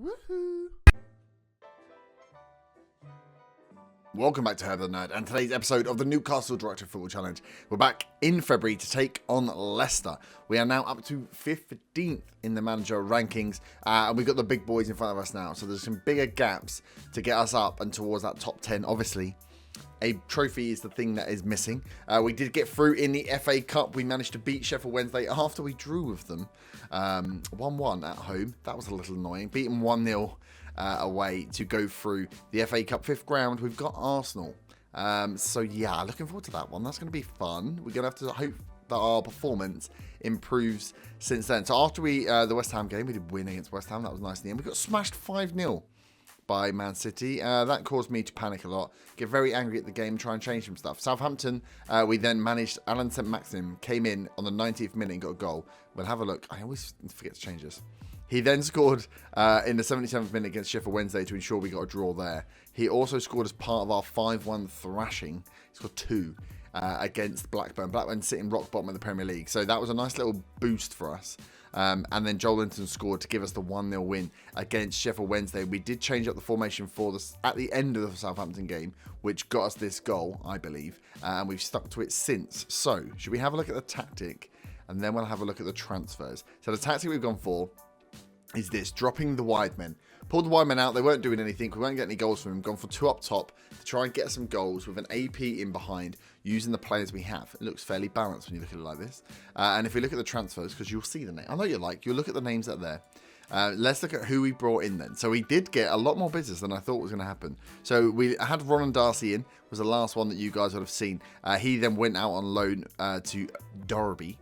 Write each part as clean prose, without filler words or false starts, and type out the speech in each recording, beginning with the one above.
Woohoo! Welcome back to Herb the Nerd, and today's episode of the Newcastle Director Football Challenge. We're back in February to take on Leicester. We are now up to 15th in the manager rankings, and we've got the big boys in front of us now, so there's some bigger gaps to get us up and towards that top 10. Obviously, a trophy is the thing that is missing. We did get through in the FA Cup. We managed to beat Sheffield Wednesday after we drew with them 1-1 at home. That was a little annoying. Beat them 1-0. Away to go through the FA Cup 5th round. We've got Arsenal. So yeah, looking forward to that one. That's going to be fun. We're going to have to hope that our performance improves since then. So after the West Ham game, we did win against West Ham. That was nice in the end. We got smashed 5-0 by Man City. That caused me to panic a lot, get very angry at the game, try and change some stuff. Southampton, we then managed, Alan St-Maximin came in on the 90th minute and got a goal. We'll have a look. I always forget to change this. He then scored in the 77th minute against Sheffield Wednesday to ensure we got a draw there. He also scored as part of our 5-1 thrashing. He scored 2 against Blackburn. Blackburn sitting rock bottom of the Premier League. So that was a nice little boost for us. And then Joel Linton scored to give us the 1-0 win against Sheffield Wednesday. We did change up the formation for this at the end of the Southampton game, which got us this goal, I believe. And we've stuck to it since. So should we have a look at the tactic? And then we'll have a look at the transfers. So the tactic we've gone for is this, dropping the wide men. Pulled the wide men out, they weren't doing anything, we weren't getting any goals from them, gone for 2 up top to try and get some goals with an AP in behind, using the players we have. It looks fairly balanced when you look at it like this. And if we look at the transfers, because you'll see the name, I know you'll look at the names that are there. Let's look at who we brought in then. So we did get a lot more business than I thought was going to happen. So we had Ron Darcy in, was the last one that you guys would have seen. He then went out on loan to Derby.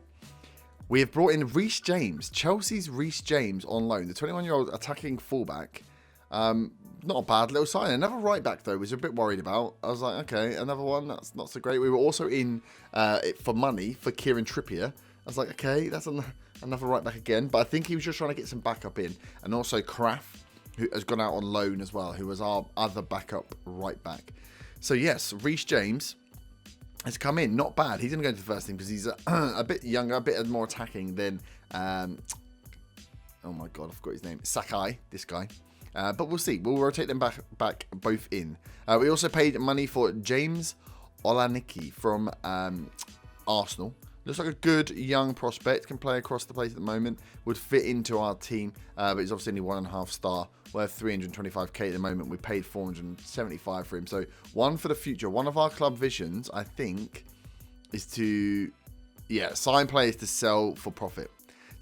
We have brought in Reece James, Chelsea's Reece James on loan, the 21-year-old attacking fullback. Not a bad little sign. Another right back, though, was a bit worried about. I was like, okay, another one, that's not so great. We were also in for money for Kieran Trippier. I was like, okay, that's another right back again. But I think he was just trying to get some backup in. And also Kraft, who has gone out on loan as well, who was our other backup right back. So, yes, Reece James has come in, not bad. He's going to go into the first team because he's a bit younger, a bit more attacking than, oh my God, I forgot his name, Sakai, this guy. But we'll see. We'll rotate them back both in. We also paid money for James Olaniki from Arsenal. Looks like a good young prospect, can play across the place at the moment, would fit into our team, but he's obviously only 1.5 star, worth 325k at the moment. We paid 475 for him, so one for the future. One of our club visions, I think, is to, sign players to sell for profit.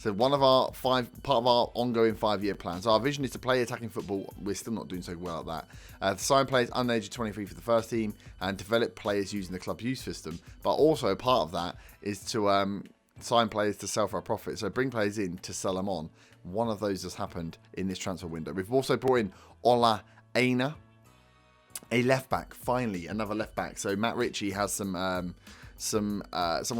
So one of our part of our ongoing 5-year plan. So our vision is to play attacking football. We're still not doing so well at that. Sign players under age of 23 for the first team and develop players using the club youth system. But also part of that is to sign players to sell for a profit. So bring players in to sell them on. One of those has happened in this transfer window. We've also brought in Ola Aina, a left back. Finally, another left back. So Matt Ritchie has someone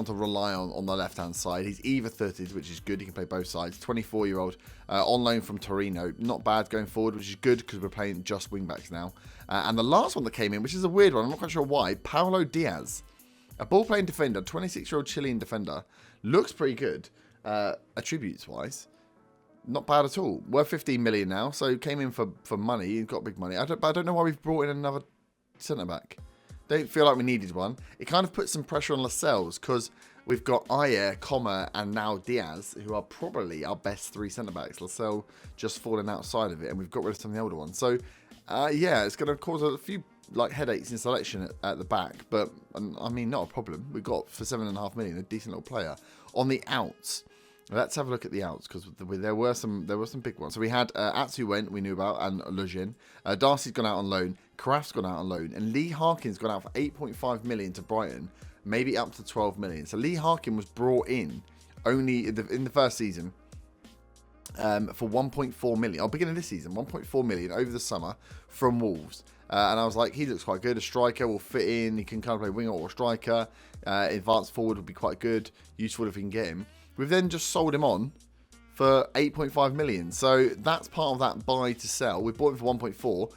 to rely on the left-hand side. He's either 30, which is good. He can play both sides. 24-year-old on loan from Torino. Not bad going forward, which is good because we're playing just wing-backs now. And the last one that came in, which is a weird one, I'm not quite sure why, Paulo Diaz. A ball-playing defender, 26-year-old Chilean defender. Looks pretty good, attributes-wise. Not bad at all. Worth 15 million now, so came in for money. He got big money. I don't know why we've brought in another centre-back. Don't feel like we needed one. It kind of puts some pressure on Lascelles because we've got Ayer, Comer, and now Diaz, who are probably our best 3 centre-backs. Lascelles just falling outside of it, and we've got rid of some of the older ones. So, it's going to cause a few headaches in selection at the back, but, I mean, not a problem. We've got, for 7.5 million, a decent little player. On the outs, let's have a look at the outs, because there were some big ones. So we had Atsu went, we knew about, and Lejeune. Darcy's gone out on loan. Kraft's gone out on loan. And Lee Harkin's gone out for 8.5 million to Brighton, maybe up to 12 million. So Lee Harkin was brought in only in the first season for 1.4 million. Oh, beginning of this season, 1.4 million over the summer from Wolves. And I was like, he looks quite good. A striker will fit in. He can kind of play winger or striker. Advanced forward would be quite good. Useful if we can get him. We've then just sold him on for 8.5 million. So that's part of that buy to sell. We bought him for 1.4.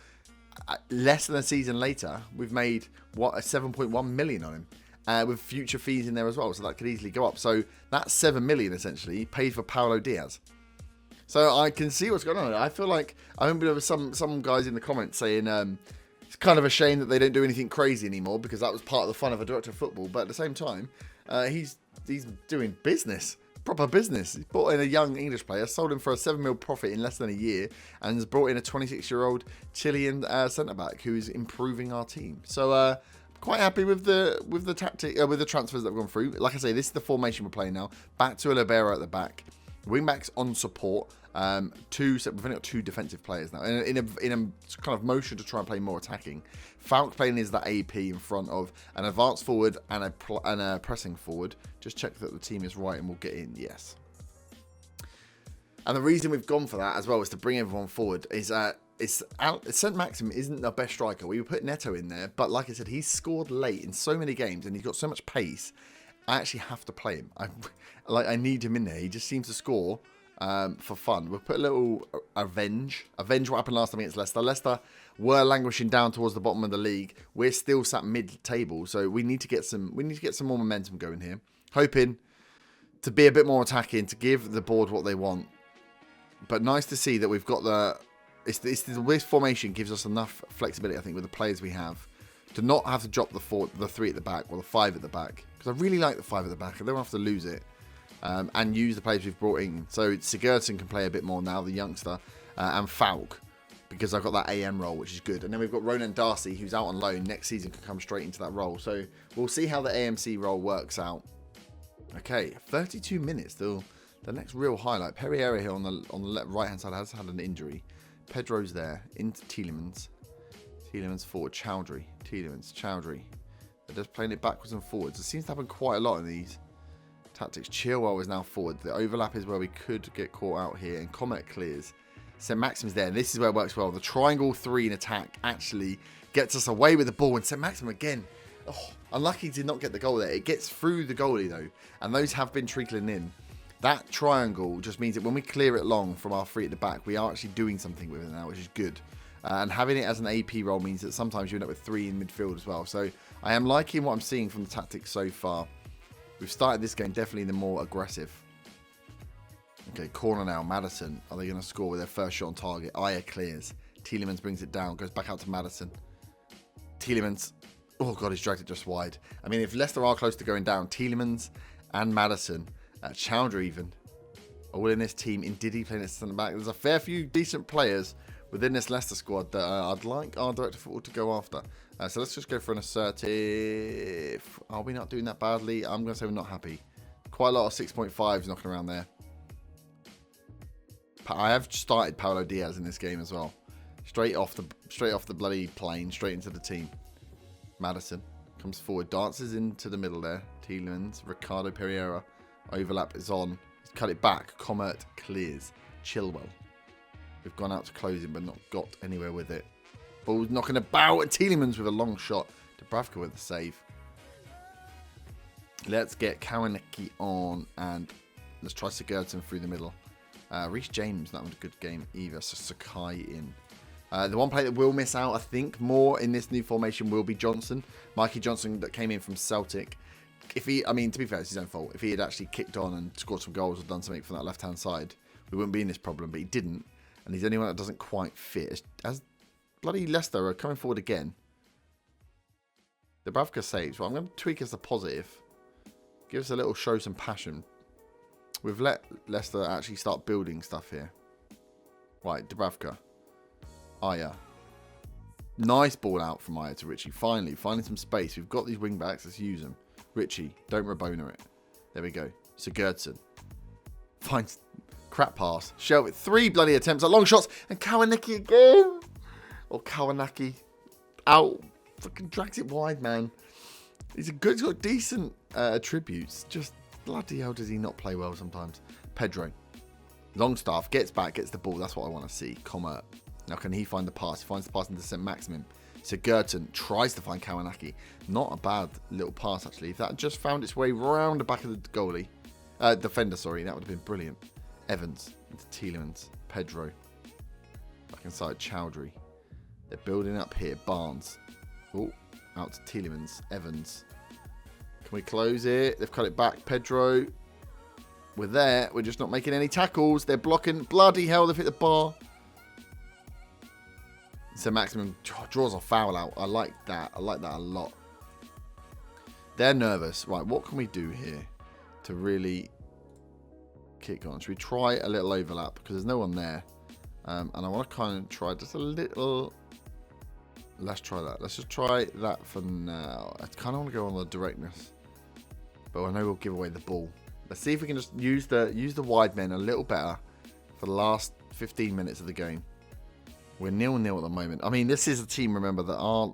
Less than a season later, we've made, a 7.1 million on him. With future fees in there as well. So that could easily go up. So that's 7 million essentially paid for Paulo Diaz. So I can see what's going on. I feel like I remember there was some guys in the comments saying it's kind of a shame that they don't do anything crazy anymore because that was part of the fun of a director of football. But at the same time, he's doing business, proper business. He's brought in a young English player, sold him for a 7 mil profit in less than a year, and has brought in a 26-year-old Chilean centre back who is improving our team. So quite happy with the tactic with the transfers that have gone through. Like I say, this is the formation we're playing now. Back to a libero at the back, wing backs on support. We've only got 2 defensive players now in a kind of motion to try and play more attacking. Falk playing is that AP in front of an advanced forward and a pressing forward. Just check that the team is right and we'll get in. Yes. And the reason we've gone for that as well is to bring everyone forward. St. Maxim isn't the best striker. We put Neto in there, but like I said, he's scored late in so many games and he's got so much pace. I actually have to play him. I need him in there. He just seems to score for fun. We'll put a little avenge what happened last time against Leicester. Leicester were languishing down towards the bottom of the league. We're still sat mid-table, so we need to get some more momentum going here. Hoping to be a bit more attacking, to give the board what they want. But nice to see that we've got this formation gives us enough flexibility, I think, with the players we have, to not have to drop the 3 at the back or the 5 at the back. Because I really like the 5 at the back. I don't have to lose it. And use the players we've brought in. So Sigurdsson can play a bit more now, the youngster, and Falk, because I've got that AM role, which is good. And then we've got Ronan Darcy, who's out on loan. Next season can come straight into that role. So we'll see how the AMC role works out. Okay, 32 minutes. The next real highlight. Pereira here on the right-hand side has had an injury. Pedro's there. Into Tielemans. Tielemans forward. Chowdhury. Chowdhury. They're just playing it backwards and forwards. It seems to happen quite a lot in these tactics. Chilwell is now forward. The overlap is where we could get caught out here, and Comet clears. St. Maxim's there. This is where it works well. The triangle 3 in attack actually gets us away with the ball, and St. Maxim again. Oh, unlucky to not get the goal there. It gets through the goalie though, and those have been trickling in. That triangle just means that when we clear it long from our 3 at the back, we are actually doing something with it now, which is good. And having it as an AP role means that sometimes you end up with 3 in midfield as well. So I am liking what I'm seeing from the tactics so far. We've started this game definitely the more aggressive. Okay, corner now. Maddison. Are they going to score with their first shot on target? Aya clears. Tielemans brings it down. Goes back out to Maddison. Tielemans. Oh, God, he's dragged it just wide. I mean, if Leicester are close to going down, Tielemans and Maddison, Chowdhury even, all in this team. Ndidi playing at centre back. There's a fair few decent players within this Leicester squad that I'd like our director of football to go after. So let's just go for an assertive. Are we not doing that badly? I'm going to say we're not happy. Quite a lot of 6.5s knocking around there. I have started Paulo Diaz in this game as well. Straight off the bloody plane, straight into the team. Maddison comes forward, dances into the middle there. Tielemans, Ricardo Pereira. Overlap is on. He's cut it back. Comet clears. Chilwell. We've gone out to close him, but not got anywhere with it. Ball's knocking about. Tielemans with a long shot. Dubravka with the save. Let's get Kawanecki on, and let's try Sigurdsson through the middle. Reece James, not having a good game either. So Sakai in. The one player that will miss out, I think, more in this new formation will be Johnson. Mikey Johnson that came in from Celtic. To be fair, it's his own fault. If he had actually kicked on and scored some goals or done something from that left-hand side, we wouldn't be in this problem, but he didn't. And he's the only one that doesn't quite fit. As bloody Leicester are coming forward again. Dubravka saves. Well, I'm going to tweak as a positive. Give us a little show some passion. We've let Leicester actually start building stuff here. Right, Dubravka. Aya. Nice ball out from Aya to Richie. Finally, finding some space. We've got these wing backs. Let's use them. Richie, don't Rabona it. There we go. Sigurdsson. Finds crap pass. Shell with 3 bloody attempts at long shots. And Kawanecki again. Or Kawanaki. Out. Fucking drags it wide, man. He's got decent attributes. Just bloody hell does he not play well sometimes. Pedro. Longstaff gets back, gets the ball. That's what I want to see. Comet. Now can he find the pass? He finds the pass into St. Maximum. Sigurdsson tries to find Kawanaki. Not a bad little pass, actually. If that just found its way round the back of the goalie. Defender, sorry. That would have been brilliant. Evans into Tielemans. Pedro. Back inside Chowdhury. They're building up here. Barnes. Oh, out to Tielemans. Evans. Can we close it? They've cut it back. Pedro. We're there. We're just not making any tackles. They're blocking. Bloody hell, they've hit the bar. So Maximum draws a foul out. I like that. I like that a lot. They're nervous. Right, what can we do here to really kick on? Should we try a little overlap? Because there's no one there. And I want to kind of try just a little... Let's try that. Let's just try that for now. I kind of want to go on the directness. But I know we'll give away the ball. Let's see if we can just use the wide men a little better for the last 15 minutes of the game. We're 0-0 at the moment. I mean, this is a team, remember, that aren't...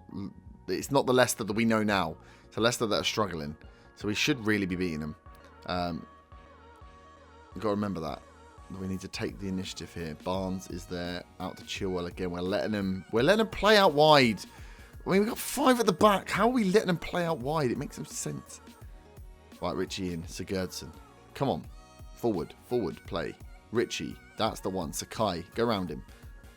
It's not the Leicester that we know now. It's a Leicester that are struggling. So we should really be beating them. You've got to remember that. We need to take the initiative here. Barnes is there. Out to Chilwell again. We're letting him play out wide. I mean, we've got 5 at the back. How are we letting him play out wide? It makes no sense. Right, Richie in. Sigurdsson. Come on. Forward, play. Richie. That's the one. Sakai. Go around him.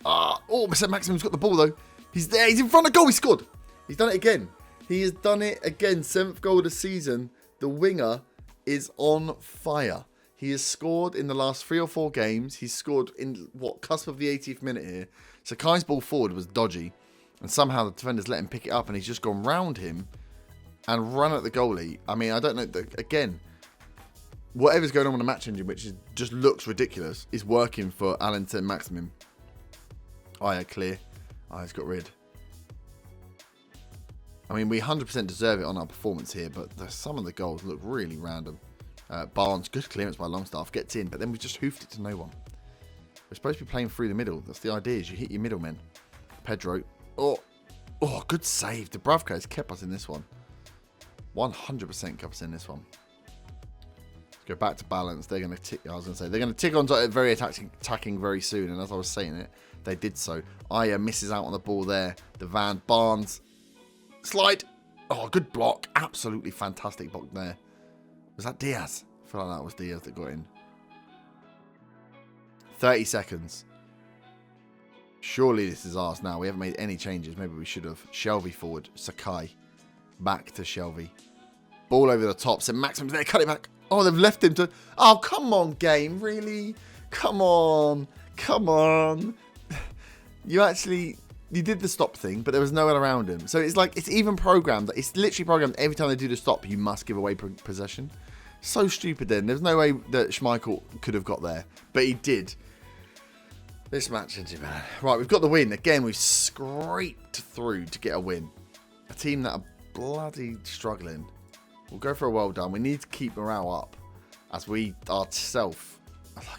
Oh, Maximum's got the ball, though. He's there. He's in front of goal. He scored. He's done it again. He has done it again. 7th goal of the season. The winger is on fire. He has scored in the last 3 or 4 games. He's scored in, cusp of the 80th minute here. Sakai's ball forward was dodgy. And somehow the defenders let him pick it up. And he's just gone round him and run at the goalie. I mean, I don't know. Again, whatever's going on with the match engine, which just looks ridiculous, is working for Allington Maximum. Oh, yeah, clear. Oh, he's got rid. I mean, we 100% deserve it on our performance here, but some of the goals look really random. Barnes, good clearance by Longstaff, gets in, but then we just hoofed it to no one. We're supposed to be playing through the middle. That's the idea, is you hit your middlemen. Pedro. Oh, good save. Dubravka has kept us in this one. 100% kept us in this one. Let's go back to balance. They're going to tick. I was going to say they're going to tick on to very attacking very soon. And as I was saying it, they did so. Aya misses out on the ball there. The Van Barnes slide. Oh, good block. Absolutely fantastic block there. Was that Diaz? I feel like that was Diaz that got in. 30 seconds. Surely this is ours now. We haven't made any changes. Maybe we should have. Shelby forward. Sakai. Back to Shelby. Ball over the top. So Maximum's there. Cut it back. Oh, they've left him to... Oh, come on, game. Really? Come on. Come on. You did the stop thing, but there was no one around him. So it's like, it's even programmed. It's literally programmed every time they do the stop, you must give away possession. So stupid then. There's no way that Schmeichel could have got there, but he did. This match, man. Right, we've got the win. Again, we've scraped through to get a win. A team that are bloody struggling. We'll go for a well done. We need to keep morale up as we ourselves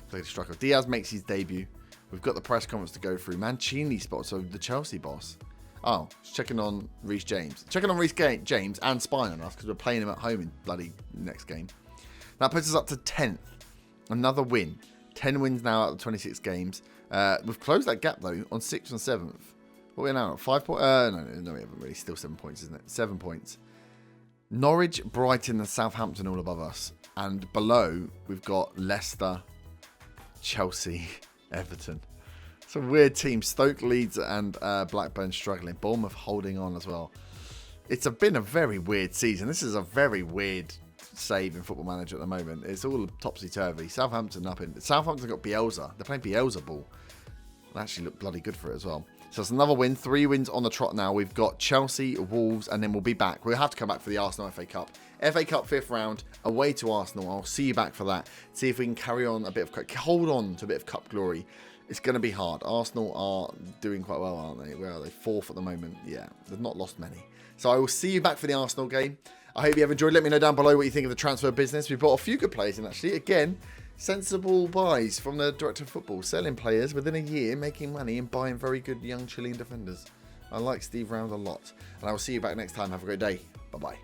bloody struggle. Diaz makes his debut. We've got the press conference to go through. Mancini spot, so the Chelsea boss. Oh, checking on Reece James. Checking on Reece James and spying on us because we're playing him at home in bloody next game. That puts us up to 10th. Another win. 10 wins now out of 26 games. We've closed that gap, though, on 6th and 7th. What are we now? 5 points? No, we haven't really. Still 7 points, isn't it? 7 points. Norwich, Brighton and Southampton all above us. And below, we've got Leicester, Chelsea, Everton. It's a weird team. Stoke, Leeds and Blackburn struggling. Bournemouth holding on as well. It's been a very weird season. This is a very weird save in Football Manager at the moment. It's all topsy-turvy. Southampton got Bielsa. They're playing Bielsa ball. They actually look bloody good for it as well. So it's another win. 3 wins on the trot now. We've got Chelsea, Wolves, and then we'll be back. We'll have to come back for the Arsenal FA Cup. FA Cup 5th round, away to Arsenal. I'll see you back for that. See if we can carry on hold on to a bit of cup glory. It's going to be hard. Arsenal are doing quite well, aren't they? Where are they? 4th at the moment. Yeah, they've not lost many. So I will see you back for the Arsenal game. I hope you have enjoyed. Let me know down below what you think of the transfer business. We've brought a few good players in, actually. Again, sensible buys from the Director of Football. Selling players within a year, making money and buying very good young Chilean defenders. I like Steve Round a lot. And I will see you back next time. Have a great day. Bye-bye.